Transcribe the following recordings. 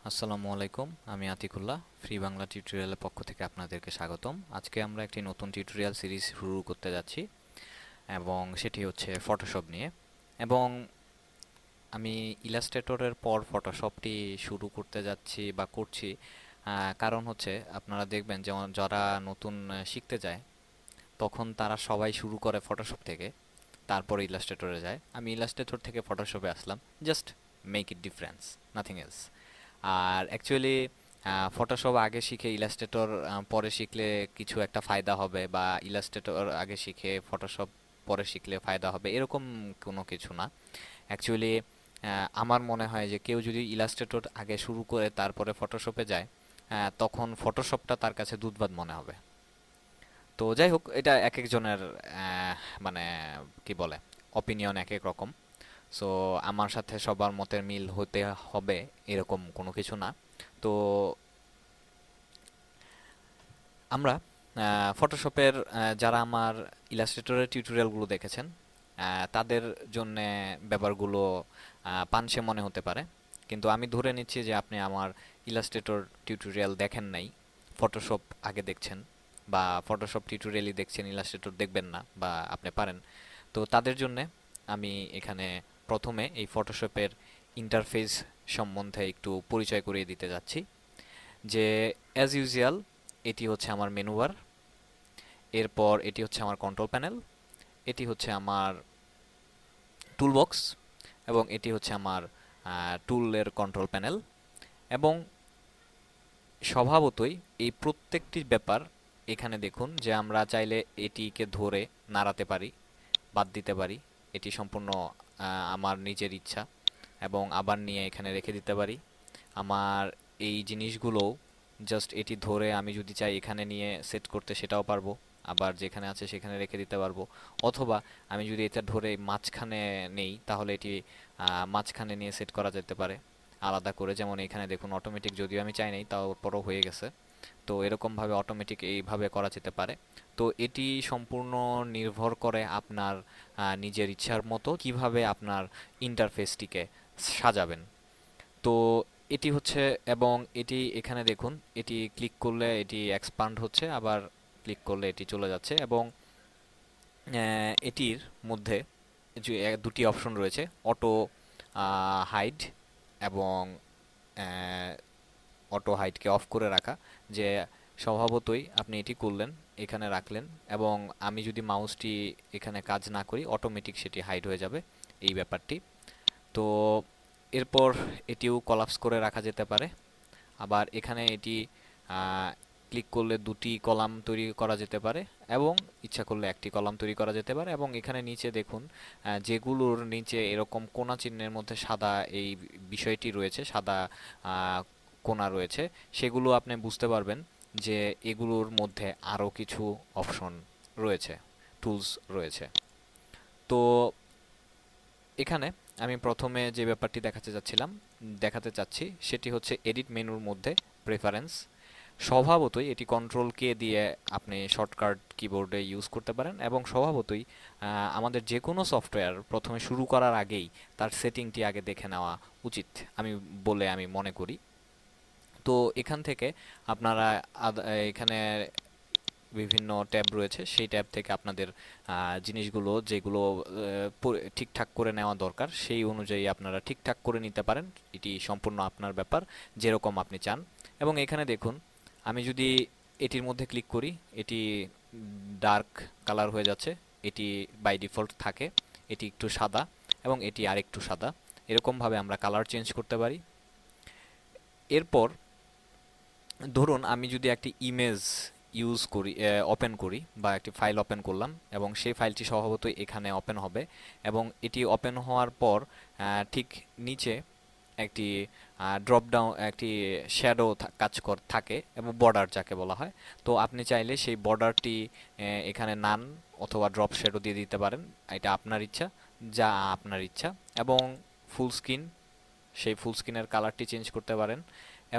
আসসালামু আলাইকুম, আমি আতিকুল্লাহ। ফ্রি বাংলা টিউটোরিয়ালের পক্ষ থেকে আপনাদেরকে স্বাগতম। আজকে আমরা একটি নতুন টিউটোরিয়াল সিরিজ শুরু করতে যাচ্ছি এবং সেটি হচ্ছে ফটোশপ নিয়ে। এবং আমি ইলাস্ট্রেটরের পর ফটোশপটি শুরু করতে যাচ্ছি বা করছি, কারণ হচ্ছে আপনারা দেখবেন যেমন যারা নতুন শিখতে যায় তখন তারা সবাই শুরু করে ফটোশপ থেকে, তারপর ইলাস্ট্রেটরে যায়। আমি ইলাস্ট্রেটর থেকে ফটোশপে আসলাম, just make it difference, nothing else. আর অ্যাকচুয়ালি ফটোশপ আগে শিখে ইলাস্ট্রেটর পরে শিখলে কিছু একটা ফায়দা হবে, বা ইলাস্ট্রেটর আগে শিখে ফটোশপ পরে শিখলে ফায়দা হবে, এরকম কোনো কিছু না। অ্যাকচুয়ালি আমার মনে হয় যে কেউ যদি ইলাস্ট্রেটর আগে শুরু করে তারপরে ফটোশপে যায়, তখন ফটোশপটা তার কাছে দুধবাদ মনে হবে। তো যাই হোক, এটা এক একজনের মানে কি বলে, অপিনিয়ন এক এক রকম। সো আমার সাথে সবার মতের মিল হতে হবে এরকম কোনো কিছু না। তো আমরা ফটোশপের যারা আমার ইলাস্ট্রেটরের টিউটোরিয়ালগুলো দেখেছেন, তাদের জন্য ব্যাপারগুলো পানসে মনে হতে পারে, কিন্তু আমি ধরে নিচ্ছি যে আপনি আমার ইলাস্ট্রেটর টিউটোরিয়াল দেখেন নাই, ফটোশপ আগে দেখছেন, বা ফটোশপ টিউটোরিয়ালই দেখছেন, ইলাস্ট্রেটর দেখবেন না, বা আপনি পারেন। তো তাদের জন্য আমি এখানে প্রথমে এই ফটোশপের ইন্টারফেস সম্বন্ধে একটু পরিচয় করিয়ে দিতে যাচ্ছি। যে অ্যাজ ইউজুয়াল এটি হচ্ছে আমার মেনু বার, এরপর এটি হচ্ছে আমার কন্ট্রোল প্যানেল, এটি হচ্ছে আমার টুলবক্স, এবং এটি হচ্ছে আমার টুলের কন্ট্রোল প্যানেল। এবং স্বভাবতই এই প্রত্যেকটি ব্যাপার এখানে দেখুন যে আমরা চাইলে এটিকে ধরে নাড়াতে পারি, বাদ দিতে পারি। এটি সম্পূর্ণ আমার নিজের ইচ্ছা, এবং আবার নিয়ে এখানে রেখে দিতে পারি। আমার এই জিনিসগুলোও জাস্ট এটি ধরে আমি যদি চাই এখানে নিয়ে সেট করতে সেটাও পারবো, আবার যেখানে আছে সেখানে রেখে দিতে পারবো। অথবা আমি যদি এটা ধরে মাঝখানে নেই তাহলে এটি মাঝখানে নিয়ে সেট করা যেতে পারে আলাদা করে। যেমন এখানে দেখুন অটোমেটিক, যদিও আমি চাই নাই তারপরও হয়ে গেছে। তো এরকমভাবে অটোমেটিক এইভাবে করা যেতে পারে। তো এটি সম্পূর্ণ নির্ভর করে আপনার নিজের ইচ্ছার মতো কিভাবে আপনার ইন্টারফেসটিকে সাজাবেন। তো এটি হচ্ছে, এবং এটি এখানে দেখুন এটি ক্লিক করলে এটি এক্সপান্ড হচ্ছে, আবার ক্লিক করলে এটি চলে যাচ্ছে। এবং এটির মধ্যে যে দুটি অপশন রয়েছে, অটো হাইড এবং অটো হাইডকে অফ করে রাখা। যে স্বভাবতই আপনি এটি করলেন, এখানে রাখলেন, এবং আমি যদি মাউসটি এখানে কাজ না করি অটোমেটিক সেটি হাইড হয়ে যাবে, এই ব্যাপারটি। তো এরপর এটিও কলাপস করে রাখা যেতে পারে। আবার এখানে এটি ক্লিক করলে দুটি কলাম তৈরি করা যেতে পারে, এবং ইচ্ছা করলে একটি কলাম তৈরি করা যেতে পারে। এবং এখানে নিচে দেখুন যেগুলোর নিচে এরকম কোণা চিহ্নের মধ্যে সাদা এই বিষয়টি রয়েছে, সাদা কোণা রয়েছে, সেগুলো আপনি বুঝতে পারবেন যে এগুলোর মধ্যে আরও কিছু অপশন রয়েছে, টুলস রয়েছে। তো এখানে আমি প্রথমে যে ব্যাপারটি দেখাতে চাচ্ছি সেটি হচ্ছে এডিট মেনুর মধ্যে প্রেফারেন্স। স্বভাবতই এটি কন্ট্রোল কে দিয়ে আপনি শর্টকাট কিবোর্ডে ইউজ করতে পারেন, এবং স্বভাবতই আমাদের যে কোনো সফটওয়্যার প্রথমে শুরু করার আগেই তার সেটিংটি আগে দেখে নেওয়া উচিত আমি মনে করি। তো এখান থেকে আপনারা এখানে বিভিন্ন ট্যাব রয়েছে, সেই ট্যাব থেকে আপনাদের জিনিসগুলো যেগুলো ঠিকঠাক করে নেওয়া দরকার সেই অনুযায়ী আপনারা ঠিকঠাক করে নিতে পারেন। এটি সম্পূর্ণ আপনার ব্যাপার, যেরকম আপনি চান। এবং এখানে দেখুন আমি যদি এটির মধ্যে ক্লিক করি, এটি ডার্ক কালার হয়ে যাচ্ছে। এটি বাই ডিফল্ট থাকে, এটি একটু সাদা, এবং এটি আরেকটু সাদা। এরকমভাবে আমরা কালার চেঞ্জ করতে পারি। এরপর ধরুন আমি যদি একটি ইমেজ ওপেন করি, বা একটি ফাইল ওপেন করলাম, এবং সেই ফাইলটি স্বভাবতই এখানে ওপেন হবে। এবং এটি ওপেন হওয়ার পর ঠিক নিচে একটি ড্রপ ডাউন, একটি শ্যাডো থাকে, এবং বর্ডার যাকে বলা হয়। তো আপনি চাইলে সেই বর্ডারটি এখানে নান অথবা ড্রপ শ্যাডো দিয়ে দিতে পারেন, এটা আপনার ইচ্ছা, যা আপনার ইচ্ছা। এবং ফুল স্ক্রিন, সেই ফুল স্ক্রিনের কালারটি চেঞ্জ করতে পারেন।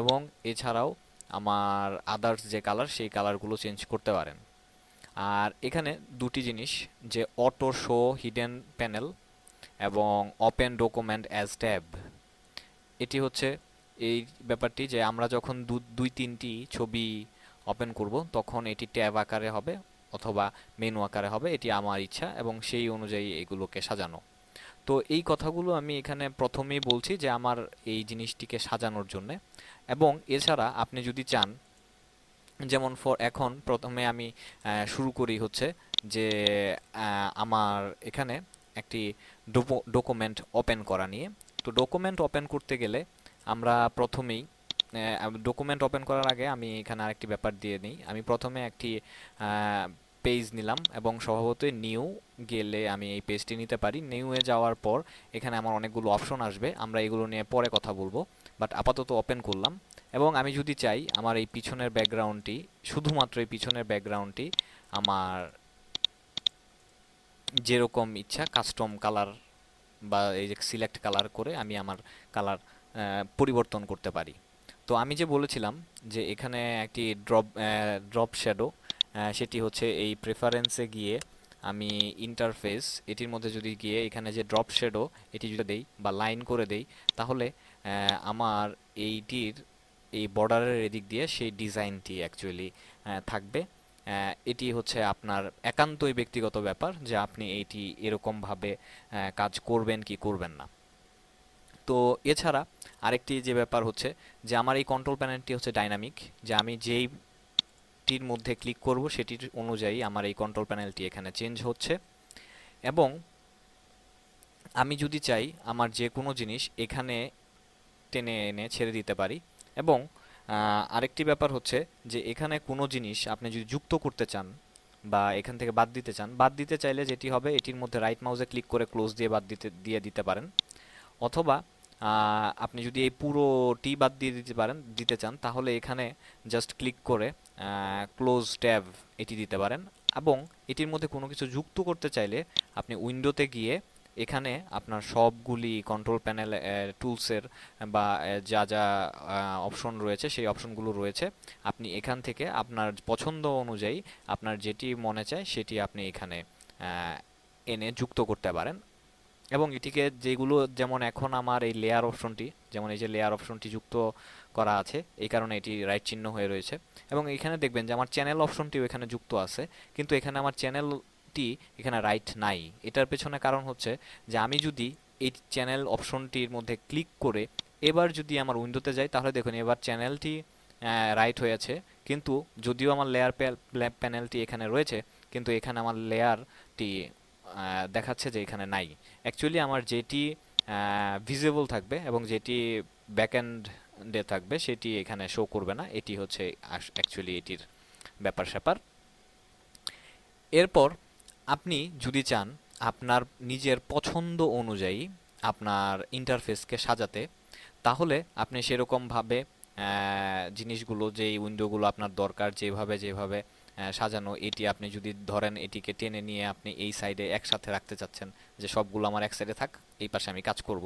এবং এছাড়াও আমার আদার্স যে কালার সেই কালারগুলো চেঞ্জ করতে পারেন। আর এখানে দুটি জিনিস, যে অটো শো হিডেন প্যানেল এবং ওপেন ডকুমেন্ট অ্যাজ ট্যাব, এটি হচ্ছে এই ব্যাপারটি যে আমরা যখন দুই তিনটি ছবি ওপেন করব তখন এটি ট্যাব আকারে হবে অথবা মেনু আকারে হবে, এটি আমার ইচ্ছা এবং সেই অনুযায়ী এগুলোকে সাজানো। তো এই কথাগুলো আমি এখানে প্রথমেই বলছি যে আমার এই জিনিসটিকে সাজানোর জন্য। এবং এছাড়া আপনি যদি চান, যেমন এখন প্রথমে আমি শুরু করি হচ্ছে যে আমার এখানে একটি ডকুমেন্ট ওপেন করা নিয়ে। তো ডকুমেন্ট ওপেন করতে গেলে আমরা প্রথমেই ডকুমেন্ট ওপেন করার আগে আমি এখানে আরেকটি ব্যাপার দিয়ে নিই। আমি প্রথমে একটি পেজ নিলাম এবং স্বভাবতই নিউ গেলে আমি এই পেজটি নিতে পারি। নিউয়ে যাওয়ার পর এখানে আমার অনেকগুলো অপশন আসবে, আমরা এগুলো নিয়ে পরে কথা বলবো, বাট আপাতত ওপেন করলাম। এবং আমি যদি চাই আমার এই পিছনের ব্যাকগ্রাউন্ডটি, শুধুমাত্র এই পিছনের ব্যাকগ্রাউন্ডটি আমার যেরকম ইচ্ছা কাস্টম কালার বা এই যে সিলেক্ট কালার করে আমি আমার কালার পরিবর্তন করতে পারি। তো আমি যে বলেছিলাম যে এখানে একটি ড্রপ শ্যাডো, সেটি হচ্ছে এই প্রেফারেন্সে গিয়ে আমি ইন্টারফেস এটির মধ্যে যদি গিয়ে এখানে যে ড্রপ শ্যাডো এটি যদি দেই বা লাইন করে দেই, তাহলে আমার এইটির এই বর্ডারের এদিক দিয়ে সেই ডিজাইনটি অ্যাকচুয়ালি থাকবে। এটি হচ্ছে আপনার একান্তই ব্যক্তিগত ব্যাপার যে আপনি এইটি এরকমভাবে কাজ করবেন কি করবেন না। তো এছাড়া আরেকটি যে ব্যাপার হচ্ছে যে আমার এই কন্ট্রোল প্যানেলটি হচ্ছে ডাইনামিক, যে আমি যেইটির মধ্যে ক্লিক করব সেটির অনুযায়ী আমার এই কন্ট্রোল প্যানেলটি এখানে চেঞ্জ হচ্ছে। এবং আমি যদি চাই আমার যে কোনো জিনিস এখানে টেনে এনে ছেড়ে দিতে পারি। এবং আরেকটি ব্যাপার হচ্ছে যে এখানে কোনো জিনিস আপনি যদি যুক্ত করতে চান বা এখান থেকে বাদ দিতে চান, বাদ দিতে চাইলে যেটি হবে এটির মধ্যে রাইট মাউসে ক্লিক করে ক্লোজ দিয়ে বাদ দিতে পারেন। অথবা আপনি যদি এই পুরোটি বাদ দিতে চান তাহলে এখানে জাস্ট ক্লিক করে ক্লোজ ট্যাব এটি দিতে পারেন। এবং এটির মধ্যে কোনো কিছু যুক্ত করতে চাইলে আপনি উইন্ডোতে গিয়ে এখানে আপনার সবগুলি কন্ট্রোল প্যানেল টুলসের বা যা যা অপশন রয়েছে সেই অপশনগুলো রয়েছে, আপনি এখান থেকে আপনার পছন্দ অনুযায়ী আপনার যেটি মনে চায় সেটি আপনি এখানে এনে যুক্ত করতে পারেন। এবং এটিকে যেগুলো, যেমন এখন আমার এই লেয়ার অপশনটি, যেমন এই যে লেয়ার অপশনটি যুক্ত করা আছে এই কারণে এটি রাইট চিহ্ন হয়ে রয়েছে। এবং এখানে দেখবেন যে আমার চ্যানেল অপশনটিও এখানে যুক্ত আছে, কিন্তু এখানে আমার চ্যানেলটি এখানে রাইট নাই। এটার পেছনে কারণ হচ্ছে যে আমি যদি এই চ্যানেল অপশনটির মধ্যে ক্লিক করে এবার যদি আমার উইন্ডোতে যাই তাহলে দেখুন এবার চ্যানেলটি রাইট হয়েছে, কিন্তু যদিও আমার লেয়ার প্যানেলটি এখানে রয়েছে কিন্তু এখানে আমার লেয়ারটি দেখাচ্ছে যে এখানে নাই। অ্যাকচুয়ালি আমার যেটি ভিজিবল থাকবে এবং যেটি ব্যাকএন্ডে থাকবে সেটি এখানে শো করবে না, এটি হচ্ছে অ্যাকচুয়ালি এটির ব্যাপার স্যাপার। এরপর আপনি যদি চান আপনার নিজের পছন্দ অনুযায়ী আপনার ইন্টারফেসকে সাজাতে, তাহলে আপনি সেরকমভাবে জিনিসগুলো, যেই উইন্ডোগুলো আপনার দরকার যেভাবে যেভাবে সাজানো, এটি আপনি যদি ধরেন এটিকে টেনে নিয়ে আপনি এই সাইডে একসাথে রাখতে চাচ্ছেন যে সবগুলো আমার এক সাইডে থাক, এই পাশে আমি কাজ করব,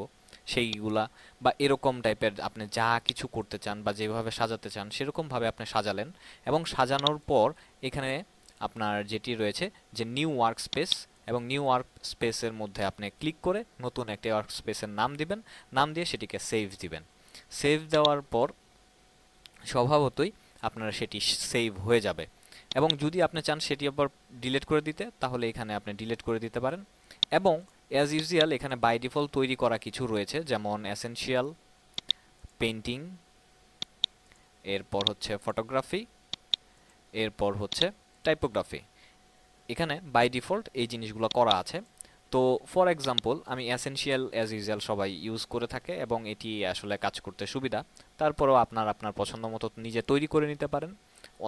সেইগুলা বা এরকম টাইপের আপনি যা কিছু করতে চান বা যেভাবে সাজাতে চান সেরকমভাবে আপনি সাজালেন। এবং সাজানোর পর এখানে আপনার যেটি রয়েছে যে নিউ ওয়ার্ক স্পেস, এবং নিউ ওয়ার্ক স্পেসের মধ্যে আপনি ক্লিক করে নতুন একটি ওয়ার্ক স্পেসের নাম দিবেন, নাম দিয়ে সেটিকে সেভ দিবেন। সেভ দেওয়ার পর স্বভাবতই আপনার সেটি সেভ হয়ে যাবে। এবং যদি আপনি চান সেটি আবার ডিলিট করে দিতে, তাহলে এখানে আপনি ডিলিট করে দিতে পারেন। এবং অ্যাজ ইউজুয়াল এখানে বাই ডিফল্ট তৈরি করা কিছু রয়েছে, যেমন এসেনশিয়াল, পেইন্টিং, এরপর হচ্ছে ফটোগ্রাফি, এরপর হচ্ছে টাইপোগ্রাফি। এখানে বাই ডিফল্ট এই জিনিসগুলো করা আছে। তো ফর এক্সাম্পল আমি এসেনশিয়াল অ্যাজ ইউজুয়াল সবাই ইউজ করে থাকে এবং এটি আসলে কাজ করতে সুবিধা। তারপরেও আপনার পছন্দ মতো নিজে তৈরি করে নিতে পারেন,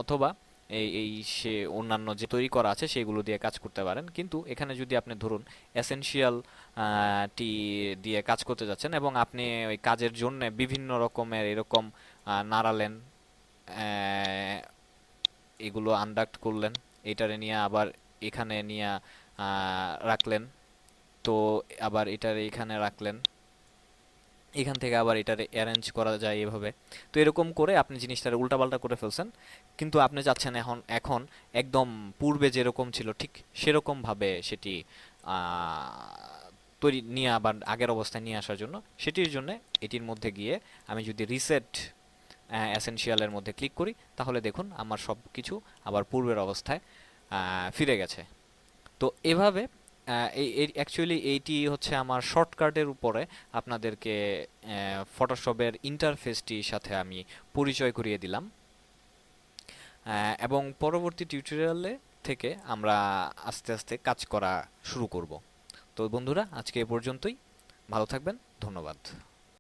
অথবা সে অন্যান্য যে তৈরি করা আছে সেগুলো দিয়ে কাজ করতে পারেন। কিন্তু এখানে যদি আপনি ধরুন এসেনশিয়াল টি দিয়ে কাজ করতে যাচ্ছেন এবং আপনি ওই কাজের জন্য বিভিন্ন রকমের এরকম নাড়ালেন, এগুলো আনডাক্ট করলেন, এটারে নিয়ে আবার এখানে নিয়ে রাখলেন, তো আবার এটারে এখানে রাখলেন, এখান থেকে আবার এটারে অ্যারেঞ্জ করা যায় এভাবে। তো এরকম করে আপনি জিনিসটারে উল্টাপাল্টা করে ফেলছেন, কিন্তু আপনি চাচ্ছেন এখন এখন একদম পূর্বে যেরকম ছিল ঠিক সেরকম ভাবে সেটি তৈরি নিয়ে আবার আগের অবস্থায় নিয়ে আসার জন্য, সেটির জন্য এটির মধ্যে গিয়ে আমি যদি রিসেট এসেনশিয়ালের মধ্যে ক্লিক করি, তাহলে দেখুন আমার সব কিছু আবার পূর্বের অবস্থায় ফিরে গেছে। তো এভাবে অ্যাকচুয়ালি এইটি হচ্ছে আমার শর্টকাটের উপরে আপনাদেরকে ফটোশপের ইন্টারফেসটির সাথে আমি পরিচয় করিয়ে দিলাম। এবং পরবর্তী টিউটোরিয়ালে থেকে আমরা আস্তে আস্তে কাজ করা শুরু করব। তো বন্ধুরা, আজকে এ পর্যন্তই। ভালো থাকবেন। ধন্যবাদ।